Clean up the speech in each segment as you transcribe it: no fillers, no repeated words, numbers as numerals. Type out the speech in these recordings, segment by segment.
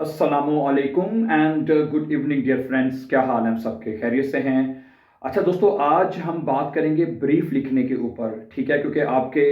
अस्सलामुअलैकुम and good evening dear friends. क्या हाल है? हम सबके खैरियत से हैं। अच्छा दोस्तों, आज हम बात करेंगे ब्रीफ लिखने के ऊपर, ठीक है? क्योंकि आपके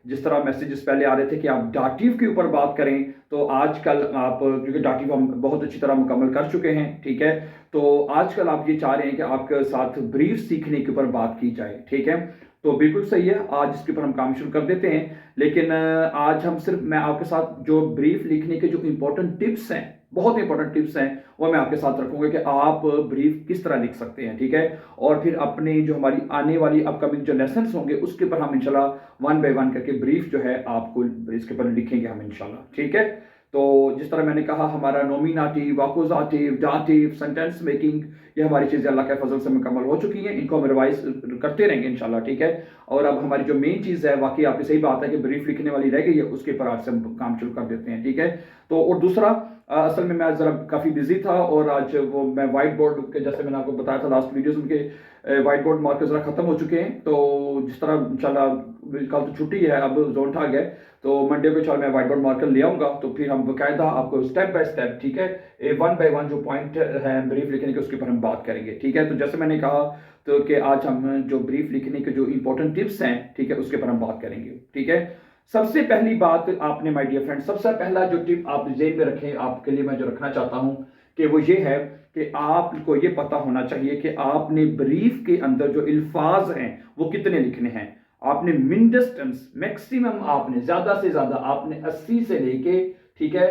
जिस तरह मैसेजेस पहले आ रहे थे कि आप डाटिव के ऊपर बात करें, तो आजकल आप, क्योंकि डाटिव हम बहुत अच्छी तरह मुकम्मल कर चुके हैं, ठीक है? तो आजकल आप ये चाह रहे हैं कि आपके साथ ब्रीफ सीखने के ऊपर बात की जाए, ठीक है? तो बिल्कुल सही है, आज इसके ऊपर हम काम शुरू कर देते हैं। लेकिन आज हम सिर्फ, मैं आपके साथ जो ब्रीफ लिखने के जो इंपॉर्टेंट टिप्स हैं, बहुत इंपॉर्टेंट टिप्स हैं, वो मैं आपके साथ रखूंगा कि आप ब्रीफ किस तरह लिख सकते हैं, ठीक है? और फिर अपने जो हमारी आने वाली अपकमिंग जो लेसन्स होंगे उसके ऊपर हम इंशाल्लाह वन बाय वन करके ब्रीफ जो है आपको इसके ऊपर लिखेंगे हम इंशाल्लाह, ठीक है? तो जिस तरह मैंने कहा, हमारा नोमिनेटिव, अकुजाटिव, दाटिव, सेंटेंस मेकिंग, ये हमारी चीज़ें अल्लाह के फजल से मुकम्मल हो चुकी हैं। इनको हम रिवाइज करते रहेंगे इंशाल्लाह, ठीक है? और अब हमारी जो मेन चीज़ है, वाकई आपकी सही बात है कि ब्रीफ लिखने वाली रह गई है, उसके ऊपर आज से हम काम शुरू कर देते हैं, ठीक है? तो और दूसरा, असल में मैं ज़रा काफ़ी बिजी था और आज वो मैं वाइट बोर्ड के, जैसे मैंने आपको बताया था लास्ट वीडियोस में, कि वाइट बोर्ड मार्कर ज़रा ख़त्म हो चुके हैं। तो जिस तरह इंशाल्लाह कल तो छुट्टी है, अब जोन ठा गया, तो मंडे को इंशाल्लाह मैं वाइट बोर्ड मार्कर ले आऊँगा, तो फिर हम बाकायदा आपको स्टेप बाय स्टेप, ठीक है, वन बाय वन जो पॉइंट है ब्रीफ लिखने के, उसके ऊपर हम बात करेंगे, ठीक है? तो जैसे मैंने कहा, तो कि आज हम जो ब्रीफ लिखने के जो इंपॉर्टेंट टिप्स हैं, ठीक है, उसके ऊपर हम बात करेंगे, ठीक है? सबसे पहली बात आपने, माय डियर फ्रेंड, सबसे पहला जो टिप आप जेब में रखें, आपके लिए मैं जो रखना चाहता हूं, कि वो ये है कि आपको ये पता होना चाहिए कि आपने ब्रीफ के अंदर जो अल्फाज हैं वो कितने लिखने हैं। आपने मिन डिस्टेंस, मैक्सिमम आपने, ज्यादा से ज्यादा आपने 80 से लेके, ठीक है,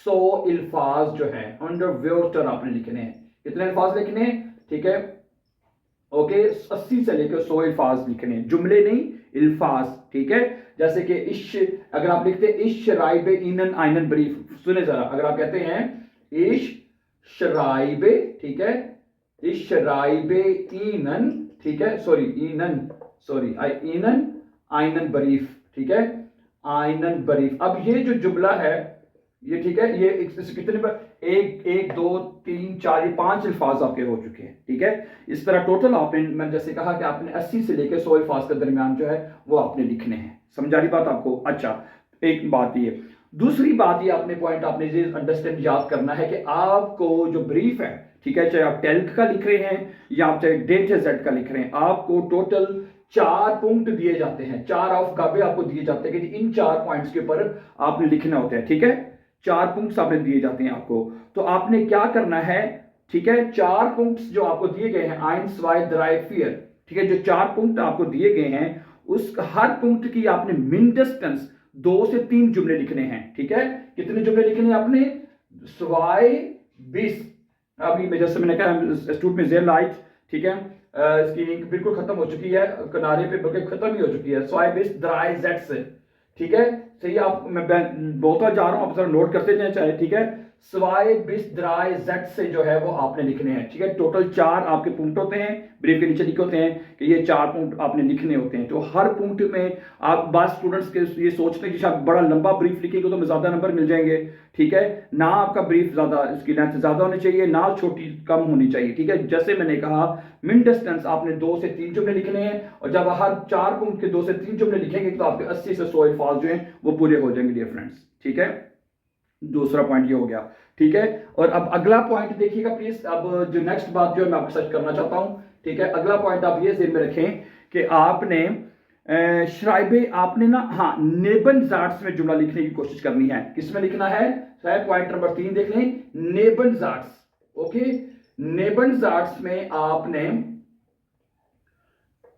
100 अल्फाज जो है अंडर वाटर आपने लिखने हैं। कितने अल्फाज लिखने हैं, ठीक है? ओके, 80 से लेकर 100 अल्फाज लिखने हैं, जुमले नहीं, अल्फाज, ठीक है? जैसे कि इश, अगर आप लिखते हैं इश शराइबे ईनन आइनन ब्रीफ, सुने जरा, अगर आप कहते हैं इश शराइबे, ठीक है, इश शराइबे ईनन, ठीक है, सॉरी ईनन, सॉरी ईनन आइनन ब्रीफ, ठीक है, आइनन ब्रीफ। अब ये जो जुमला है, ये ठीक है, ये कितने पर, एक एक दो तीन चार, ये 5 अल्फाज आपके हो चुके हैं, ठीक है? इस तरह टोटल आपने, मैंने जैसे कहा कि आपने 80 से लेकर 100 अल्फाज के दरमियान जो है वो आपने लिखने हैं। समझा रही बात आपको? अच्छा, एक बात ये, दूसरी बात ये, आपने पॉइंट आपने ये अंडरस्टैंड याद करना है कि आपको जो ब्रीफ है, ठीक है, चाहे आप टेल्क का लिख रहे हैं या आप चाहे डेट जेड का लिख रहे हैं, आपको टोटल 4 पॉइंट दिए जाते हैं, 4 ऑफ गाबे आपको दिए जाते हैं कि इन 4 पॉइंट्स के ऊपर आपने लिखना होता है, ठीक है? 4 पॉइंट्स आपने दिए जाते हैं आपको, तो आपने क्या करना है, ठीक है? 4 पॉइंट्स जो आपको दिए गए हैं, आइन स्वाइ ड्राई फियर, ठीक है, जो 4 पॉइंट आपको दिए गए हैं, उस हर पॉइंट की आपने मिन डिस्टेंस 2 से 3 जुमले लिखने हैं, ठीक है? कितने जुमले लिखने हैं आपने? स्वाइ 20। अभी मैं, जैसे मैंने कहा, इंस्टीट्यूट में जेल लाइट, ठीक है, इसकी इंक बिल्कुल खत्म हो चुकी है, किनारे पे बल्कि खत्म ही हो चुकी है, स्वाइ 20 ड्राई जेड से, ठीक है? सही, आप, मैं बोलता जा रहा हूं, आप जरा नोट करते जाए चाहे, ठीक है? स्वाइ 20 ड्राई जेड से जो है वो आपने लिखने हैं, ठीक है? टोटल 4 आपके पॉइंट होते हैं, ब्रीफ के नीचे लिखे होते हैं कि ये 4 पॉइंट आपने लिखने होते हैं। तो हर पॉइंट में आप, बाद स्टूडेंट्स के ये सोचते हैं कि शायद बड़ा लंबा ब्रीफ लिखेंगे तो ज्यादा नंबर मिल जाएंगे, ठीक है? ना, आपका ब्रीफ ज्यादा, इसकी लेंथ ज्यादा होनी चाहिए, ना छोटी कम होनी चाहिए, ठीक है? जैसे मैंने कहा, मिन डिस्टेंस आपने 2 से 3 जुमले लिखने हैं, और जब हर 4 पॉइंट के 2 से 3 जुमले लिखेंगे तो आपके 80 से 100 अल्फाज जो हैं वो पूरे हो जाएंगे डियर फ्रेंड्स, ठीक है? दूसरा पॉइंट ये हो गया, ठीक है? और अब अगला पॉइंट देखिएगा प्लीज, अब जो नेक्स्ट बात जो है मैं आपको सच करना चाहता हूं, ठीक है? अगला पॉइंट आप ये जेब में रखें कि आपने श्राइबे, आपने ना, हाँ, नेबन जाट्स में जुमला लिखने की कोशिश करनी है। किसमें लिखना है? पॉइंट नंबर 3 देख लें, नेबन जाट्स, ओके? नेबन जाट्स में आपने,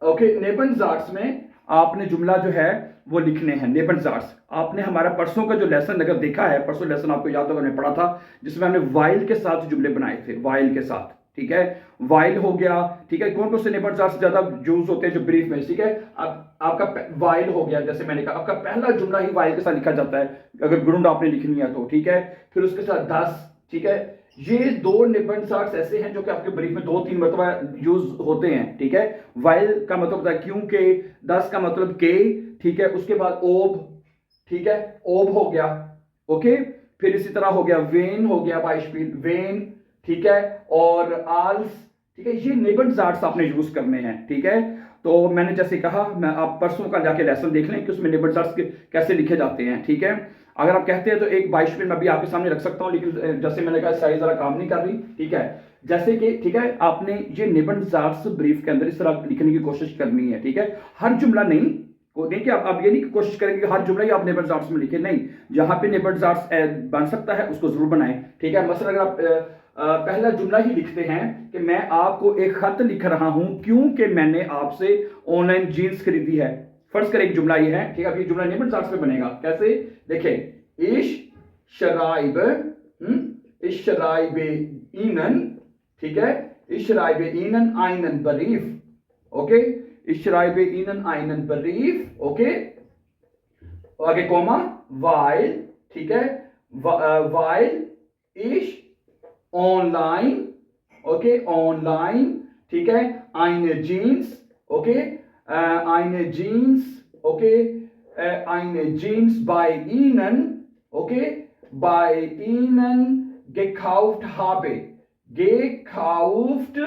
ओके, नेबन जाट्स में आपने जुमला जो है वो लिखने हैं, नेबन जाट्स। आपने हमारा परसों का जो लेसन अगर देखा है, परसों लेसन आपको याद होगा मैंने पढ़ा था, जिसमें हमने वाइल के साथ जुमले बनाए थे, वाइल के साथ, ठीक है? वाइल हो गया, ठीक है? कौन कौन से नेबन जाट्स ज्यादा यूज होते हैं जो ब्रीफ में, ठीक है? अब आपका वाइल हो गया, जैसे मैंने कहा, आपका पहला जुमला ही वाइल के साथ लिखा जाता है अगर ग्रुंड आपने लिखनी है तो, ठीक है? फिर उसके साथ 10, ठीक है? ये 2 निबंध सार्ट्स ऐसे हैं जो कि आपके ब्रीफ में 2-3 मरतबा यूज होते हैं, ठीक है? वाइल का मतलब होता है क्योंकि, 10 का मतलब के, ठीक है? उसके बाद ओब, ठीक है, ओब हो गया, ओके? फिर इसी तरह हो गया वेन, हो गया बाइशपील, वेन, ठीक है? और आल्स, ठीक है? ये निबंध जाट्स आपने यूज करने हैं, ठीक है? तो मैंने जैसे कहा, मैं, आप परसों का जाके लेसन देख लें कि उसमें निबंध जाट्स कैसे लिखे जाते हैं, ठीक है? अगर आप कहते हैं तो एक 22 मिनट मैं भी आपके सामने रख सकता हूं, लेकिन जैसे मैंने कहा साइज जरा काम नहीं कर रही, ठीक है। जैसे कि ठीक है, आपने ये निबंध ब्रीफ के अंदर इस तरह लिखने की कोशिश करनी है, ठीक है। हर जुमला नहीं, को नहीं कि आप ये नहीं कोशिश करेंगे कि हर जुमला ही आप निबंध में लिखें, नहीं, जहां पे निबंध बन सकता है उसको जरूर बनाएं, ठीक है। मसलन अगर आप पहला जुमला ही लिखते हैं कि मैं आपको एक खत लिख रहा हूं क्योंकि मैंने आपसे ऑनलाइन जीन्स खरीदी है। फर्ज करें एक जुमला ये है, ठीक है। अब ये जुमला निबंध में बनेगा कैसे, देखें, इश शराइबे ईनन, ठीक है, इश शराइबे ईनन आइनन बरीफ, ओके, इश शराइबे ईनन आइनन बरीफ, ओके, आगे कॉमा, वाइल, ठीक है, वाइल इश ऑनलाइन, ओके, ऑनलाइन, ठीक है, आइने जीन्स, ओके, आइने जीन्स, ओके, आइने जीन्स बाय ईनन, ओके, बाय ईनन gekauft habe, gekauft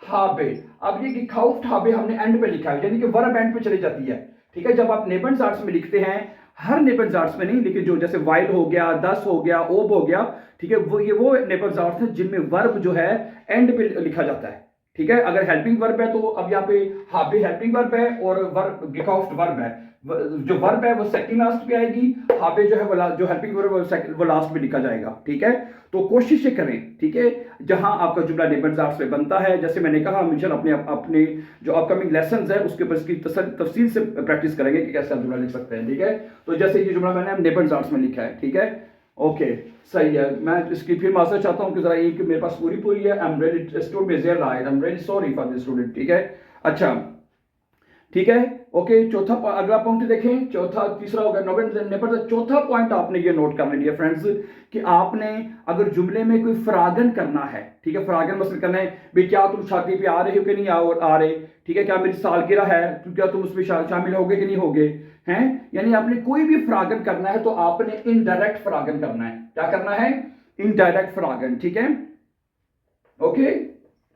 habe। अब ये gekauft habe हमने एंड पे लिखा है, यानी कि वर्ब एंड पे चली जाती है, ठीक है। जब आप निबंध में लिखते हैं, हर निबंध में नहीं, लेकिन जो जैसे वाइल हो गया, दस हो गया, ओब हो गया, ठीक है, वो निबंध है जिनमें वर्ब जो है एंड पे लिखा जाता है, ठीक है। अगर हेल्पिंग वर्ब है तो अब यहाँ पे हाबे हेल्पिंग वर्ब है और वर्ब gekauft वर्ब है, जो वर्ब है वो सेकंड लास्ट पे आएगी, हाबे जो है वो जो हेल्पिंग वर्ब वो लास्ट में लिखा जाएगा, ठीक है। तो कोशिश करें, ठीक है, जहां आपका जुमला निबंध में बनता है, जैसे मैंने कहा, हम इंशाल्लाह अपने जो अपकमिंग लेसन्स है उसके ऊपर इसकी तफसील से प्रैक्टिस करेंगे कि कैसे आप जुमला लिख सकते हैं, ठीक है। तो जैसे ये जुमला मैंने निबंध में लिखा है, ठीक है, ओके, सही है। मैं इसकी फिर माजरत चाहता हूं कि जरा ये कि मेरे पास पूरी है, I am really student right, I am really sorry for this student, ठीक है। अच्छा, ठीक है, ओके। चौथा अगला पॉइंट देखें, तीसरा होगा निबंध। चौथा पॉइंट आपने ये नोट कर लिया फ्रेंड्स कि आपने अगर जुमले में कोई फरागन करना है, ठीक है, फरागन मसलन करना है भाई, क्या तुम शादी पे आ रहे हो कि नहीं आ रहे, ठीक है, क्या मेरी सालगिरह है तो क्या तुम उसमें शामिल होगे कि नहीं होगे, हैं, यानी आपने कोई भी फरागन करना है तो आपने इनडायरेक्ट फरागन करना है। क्या करना है? इनडायरेक्ट फरागन, ठीक है, ओके,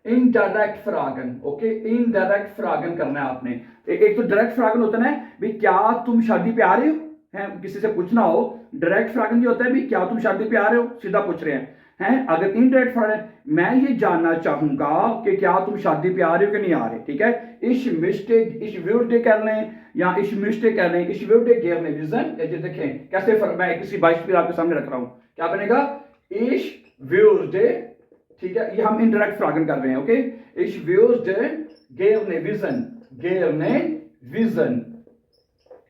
इनडायरेक्ट फ्रागन, ओके, इनडायरेक्ट फ्रागन करना है आपने। एक तो डायरेक्ट फ्रागन होता है ना, भाई क्या तुम शादी पे आ रहे हो, हैं, किसी से पूछना हो। डायरेक्ट फ्रागन ये होता है भाई क्या तुम शादी पे आ रहे हो, सीधा पूछ रहे हैं। अगर इनडायरेक्ट फ्रागन, मैं ये जानना चाहूंगा कि क्या तुम शादी पे आ रहे हो कि नहीं आ रहे, ठीक है। इश मिस्टेक, इश व्यूडे कर लें या इश मिस्टेक कर लें, इश व्यूडे गेर में विजन, ये देखें कैसे मैं किसी 22 फिर आपके सामने रख रहा हूं, क्या बनेगा, इश व्यूडे, ठीक है, ये हम इनडायरेक्ट फ्रागन कर रहे हैं, ओके। इश व्यूडे गेर ने विजन, गेर ने विजन,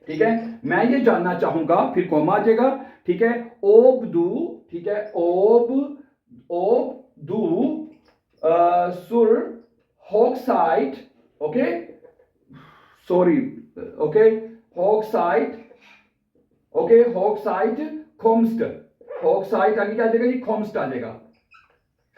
ठीक है, मैं ये जानना चाहूंगा, फिर कॉमा आ जाएगा, ठीक है, ओब दू, ठीक है, ओब दू सुर हॉकसाइट, ओके, सॉरी, ओके, हॉकसाइट, ओके, हॉकसाइट कॉम्स्ट, हॉकसाइट आगे क्या आ जाएगा, ये कॉम्स्ट आ जाएगा,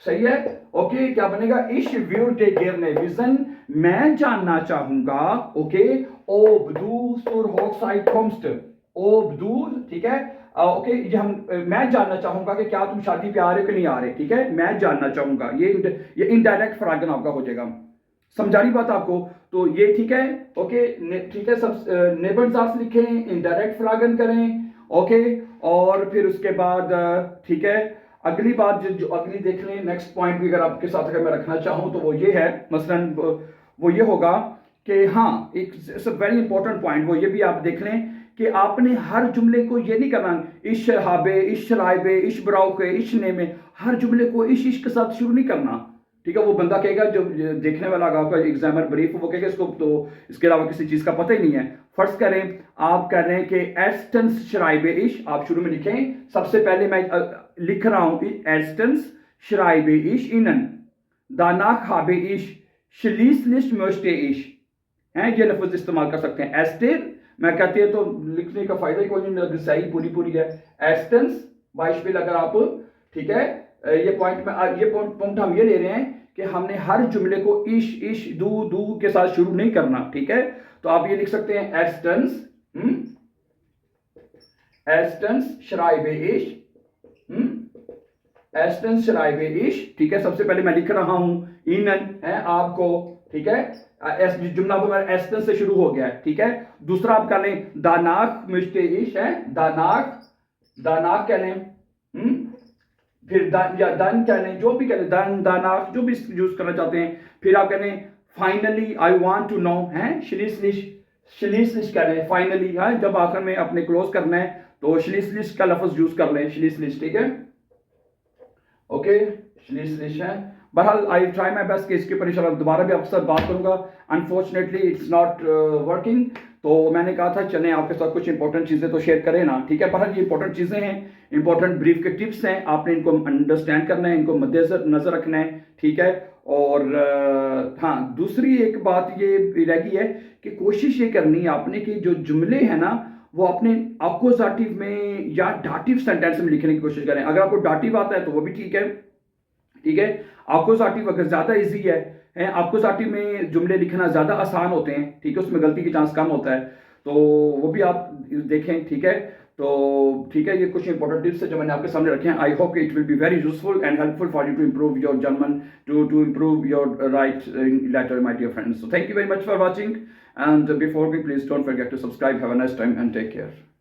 सही है, ओके। क्या बनेगा, इश व्यूडे गेर ने विजन, मैं जानना चाहूंगा, ओके, ओब दू सुर हॉकसाइट कॉम्स्ट, ओब दू, ठीक है, ओके, ये मैं जानना चाहूंगा कि क्या तुम शादी पे आ रहे हो कि नहीं आ रहे, ठीक है, मैं जानना चाहूंगा, ये इनडायरेक्ट फ्रागन आपका हो जाएगा। समझा रही बात आपको? तो ये ठीक है, ओके, ठीक है, सब निबंध लिखें, इनडायरेक्ट फ्रागन करें, ओके, और फिर उसके बाद ठीक है, अगली बात जो अगली देख लें, नेक्स्ट पॉइंट भी अगर आपके साथ अगर मैं रखना चाहूं तो वो ये है, मसलन वो ये होगा कि हाँ, एक वेरी इंपॉर्टेंट पॉइंट वो ये भी आप देख लें कि आपने हर जुमले को ये नहीं करना इश हाबे, इश शराइबे, इश बराउके, इश ने में, हर जुमले को इश के साथ शुरू नहीं करना, ठीक है। वो बंदा कहेगा, जो देखने वाला आपका एग्जामिनर ब्रीफ, वो कहेगा इसको तो इसके अलावा किसी चीज का पता ही नहीं है। फर्स्ट करें, आप कह रहे हैं कि एस्टेंस शराइबे इश, आप शुरू में लिखें, सबसे पहले मैं लिख रहा हूं एस्टेंस शराइबे इश इनन, दानाक हाबे इश शलीसलिश मोस्टे इश, हैं, ये लफ्ज इस्तेमाल कर सकते हैं। एस्टेर मैं कहती है तो लिखने का फायदा ही कोई नहीं, सही पूरी है। एस्टेंस 22 पे अगर आप, ठीक है, ये पॉइंट हम ये ले रहे हैं कि हमने हर जुमले को इश दू के साथ शुरू नहीं करना, ठीक है। तो आप ये लिख सकते हैं एस्टेंस शराइबे इश, एस्टेंस शराइबे इश, ठीक है। सबसे पहले मैं लिख रहा हूं इनन है आपको, ठीक है, जुमला हमारा एस्टेंस से शुरू हो गया है, ठीक है। दूसरा आप कर लें दानाक मिस्टे इश है, दानाक दानाक कह लें, फिर दन या दन कह लें, जो भी कह लें, दन दानाक जो भी यूज करना चाहते हैं। फिर आप कह लें finally, I want to know, है शलीसलिश कह लें फाइनली, है जब आखिर में अपने क्लोज करना है तो शलीसलिश का लफ्ज यूज कर लें, शलीसलिश, ठीक है, ओके, शलीसलिश है। बहरहाल आई ट्राई माई बेस्ट कि इसके ऊपर इंशाल्लाह दोबारा भी आपके साथ बात करूंगा। अनफॉर्चुनेटली इट्स नॉट वर्किंग, तो मैंने कहा था चलें आपके साथ कुछ इंपॉर्टेंट चीज़ें तो शेयर करें ना, ठीक है। बहरहाल ये इंपॉर्टेंट चीज़ें हैं, इंपॉर्टेंट ब्रीफ के टिप्स हैं, आपने इनको अंडरस्टैंड करना है, इनको मद्देनजर रखना है, ठीक है। और हाँ, दूसरी एक बात ये रह गई है कि कोशिश ये करनी है आपने कि जो जुमले हैं ना वो अपने अकोजाटिव में या डाटिव सेंटेंस में लिखने की कोशिश करें। अगर आपको डाटिव आता है तो वो भी ठीक है, ठीक है। अकोजाटिव अगर ज़्यादा इजी है, अकोजाटिव में जुमले लिखना ज़्यादा आसान होते हैं, ठीक है, उसमें गलती की चांस कम होता है, तो वो भी आप देखें, ठीक है। तो ठीक है, ये कुछ इंपॉर्टेंट टिप्स है जो मैंने आपके सामने रखे हैं। I hope it will be very useful and helpful for you to improve your German, to improve your write letter, my dear friends. So thank you very much for watching, and before we please don't forget to subscribe. Have a nice time and take care.